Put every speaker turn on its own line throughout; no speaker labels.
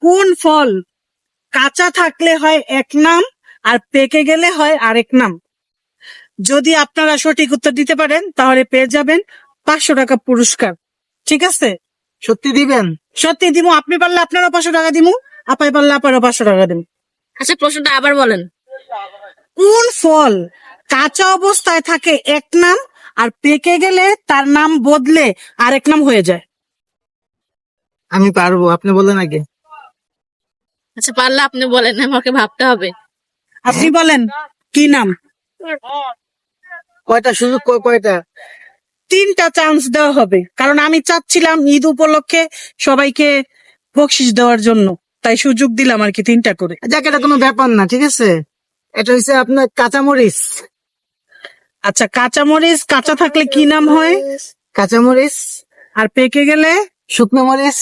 কোন ফল কাঁচা থাকলে হয় এক নাম আর পেকে গেলে হয় আরেক নাম? যদি আপনারা সঠিক উত্তর দিতে পারেন তাহলে পেয়ে যাবেন 500 টাকা পুরস্কার। ঠিক আছে,
সত্যি দিবেন?
সত্যি দিব। আপনি পারলে আপনারও 500 টাকা দিব, আপাই পারলে আপনারও 500 টাকা দিব।
আচ্ছা, প্রশ্নটা আবার বলেন।
কোন ফল কাঁচা অবস্থায় থাকে এক নাম আর পেকে গেলে তার নাম বদলে আরেক নাম হয়ে যায়?
আমি পারবো, আপনি বলেন আগে।
আচ্ছা, পারলে আপনি বলেন, আমাকে ভাবতে হবে।
আপনি বলেন কি নাম?
কয়টা সুযোগ, কয়টা?
3টা চান্স দেওয়া হবে, কারণ আমি চাচ্ছিলাম ঈদ উপলক্ষে সবাইকে বকশিস দেওয়ার জন্য, তাই সুযোগ দিলাম আর কি 3টা করে।
যাক, এটা কোনো ব্যাপার না, ঠিক আছে। এটা হচ্ছে আপনার কাঁচামরিচ।
আচ্ছা, কাঁচামরিচ কাঁচা থাকলে কি নাম হয়?
কাঁচামরিচ।
আর পেকে গেলে?
শুকনো মরিচ।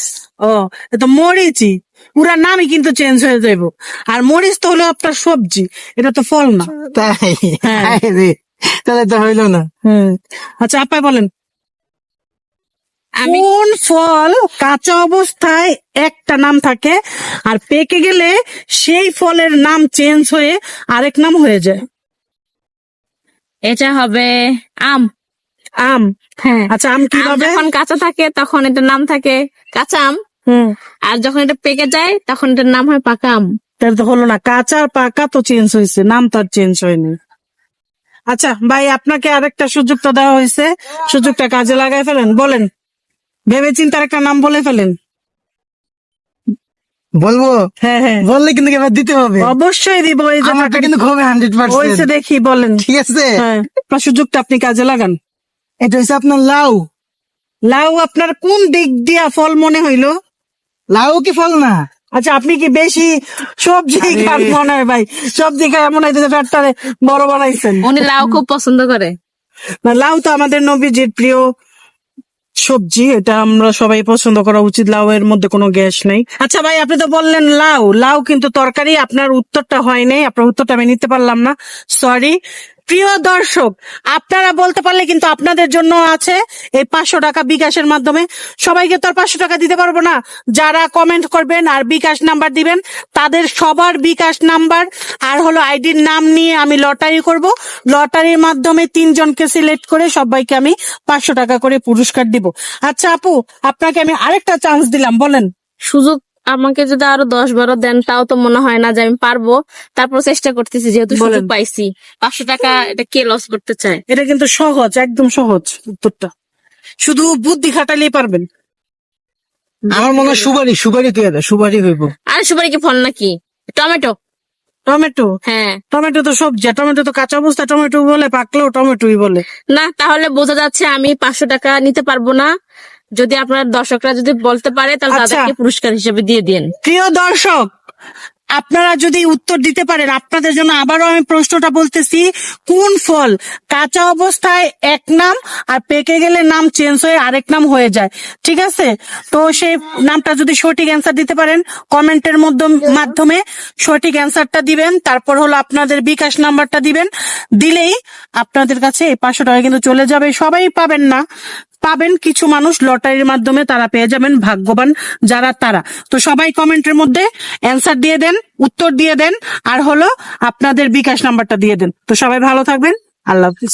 ও, এটা মরিচই, পুরা নামই কিন্তু চেঞ্জ হয়ে যাইব। আর মরিচ তো হলো আপনার সবজি, এটা তো ফল না।
তাই?
হ্যাঁ।
আরে, তাহলে তো হইলো না।
আচ্ছা, আপাই বলেন
আমি
কোন ফল কাঁচা অবস্থায় একটা নাম থাকে আর পেকে গেলে সেই ফলের নাম চেঞ্জ হয়ে আরেক নাম হয়ে যায়?
এটা হবে আম।
আম?
হ্যাঁ।
আচ্ছা, আম
আম
কিভাবে?
যখন কাঁচা থাকে তখন এটার নাম থাকে কাঁচা আম, আর যখন এটা পেকে যায় তখন এটার নাম হয় পাকা আম।
তাহলে তো হলো না, কাঁচা আর পাকা তো চেঞ্জ হয়েছে, নাম তো আর চেঞ্জ হয়নি। আচ্ছা ভাই, আপনাকে আরেকটা সুযোগ তো দেওয়া হয়েছে, সুযোগটা কাজে লাগাই ফেলেন। বলেন, ভেবে চিন্তে একটা নাম বলে ফেলেন।
বলবো?
হ্যাঁ হ্যাঁ,
বললে কিন্তু এবার দিতে হবে।
অবশ্যই দিব। এই যে
আমারটা কিন্তু হবে
হয়েছে
100%।
দেখি, বলেন।
ঠিক আছে,
হ্যাঁ, আপনার সুযোগটা আপনি কাজে লাগান।
এটা হচ্ছে আপনার লাউ।
লাউ আপনার কোন দিক দিয়া ফল মনে হইলো?
লাউ কি ফল না?
আচ্ছা, আপনি কি বেশি সবজি খান মনে হয় ভাই? সবজি খায় এমন হইতেছে পেটটারে বড় বানাইছেন।
উনি লাউ খুব পছন্দ করে।
না, লাউ তো আমাদের নবীজির প্রিয় সবজি, এটা আমরা সবাই পছন্দ করা উচিত। লাউ এর মধ্যে কোনো গ্যাস নেই। আচ্ছা ভাই, আপনি তো বললেন লাউ, লাউ কিন্তু তরকারি। আপনার উত্তরটা হয় নাই, আপনার উত্তরটা আমি নিতে পারলাম না, সরি। প্রিয় দর্শক, আপনারা বলতে পারলে কিন্তু আপনাদের জন্য আছে এই 500 টাকা বিকাশের মাধ্যমে। সবাইকে তো আর 500 টাকা দিতে পারবো না। যারা কমেন্ট করবেন আর বিকাশ নাম্বার দিবেন, তাদের সবার বিকাশ নাম্বার আর হলো আইডির নাম নিয়ে আমি লটারি করব। লটারির মাধ্যমে 3 জনকে সিলেক্ট করে সবাইকে আমি 500 টাকা করে পুরস্কার দিব। আচ্ছা আপু, আপনাকে আমি আরেকটা চান্স দিলাম, বলেন।
সুযোগ আমাকে যদি আরো 10-12 দেন তাও তো মনে হয় না যে আমি পারবো। তারপর চেষ্টা করতেছি, যেহেতু সুযোগ
বলেন।
পাইছি। 500 টাকা এটা কে লস করতে চায়?
এটা কিন্তু সহজ, একদম সহজ উত্তরটা, শুধু বুদ্ধি খাটালেই পারবেন।
আমার মনে হয় সুপারি। সুপারি তুই সুপারি হইব।
আরে সুপারি কি ফল নাকি? টমেটো।
টমেটো?
হ্যাঁ।
টমেটো তো সবজি, টমেটো তো কাঁচা অবস্থা টমেটো বলে, পাকলেও টমেটোই বলে।
না, তাহলে বোঝা যাচ্ছে আমি 500 টাকা নিতে পারবো না। যদি আপনার দর্শকরা যদি বলতে পারে তাহলে
আচ্ছা।
তাদেরকে পুরস্কার হিসেবে দিয়ে দিন।
প্রিয় দর্শক, আপনারা যদি উত্তর দিতে পারেন, আপনাদের জন্য আবারও আমি প্রশ্নটা বলতেছি, কোন ফল কাঁচা অবস্থায় এক নাম আর পেকে গেলে নাম চেঞ্জ হয়ে আরেক নাম হয়ে যায়? ঠিক আছে, তো সেই নামটা যদি সঠিক অ্যান্সার দিতে পারেন, কমেন্টের মাধ্যমে সঠিক অ্যান্সারটা দিবেন। তারপর হলো আপনাদের বিকাশ নাম্বারটা দিবেন, দিলেই আপনাদের কাছে এই 500 টাকা কিন্তু চলে যাবে। সবাই পাবেন না, পাবেন কিছু মানুষ লটারির মাধ্যমে, তারা পেয়ে যাবেন, ভাগ্যবান যারা তারা। তো সবাই কমেন্টের মধ্যে অ্যান্সার দিয়ে দেন, উত্তর দিয়ে দেন, আর হলো আপনাদের বিকাশ নাম্বারটা দিয়ে দেন। তো সবাই ভালো থাকবেন, আল্লাহ হাফিজ।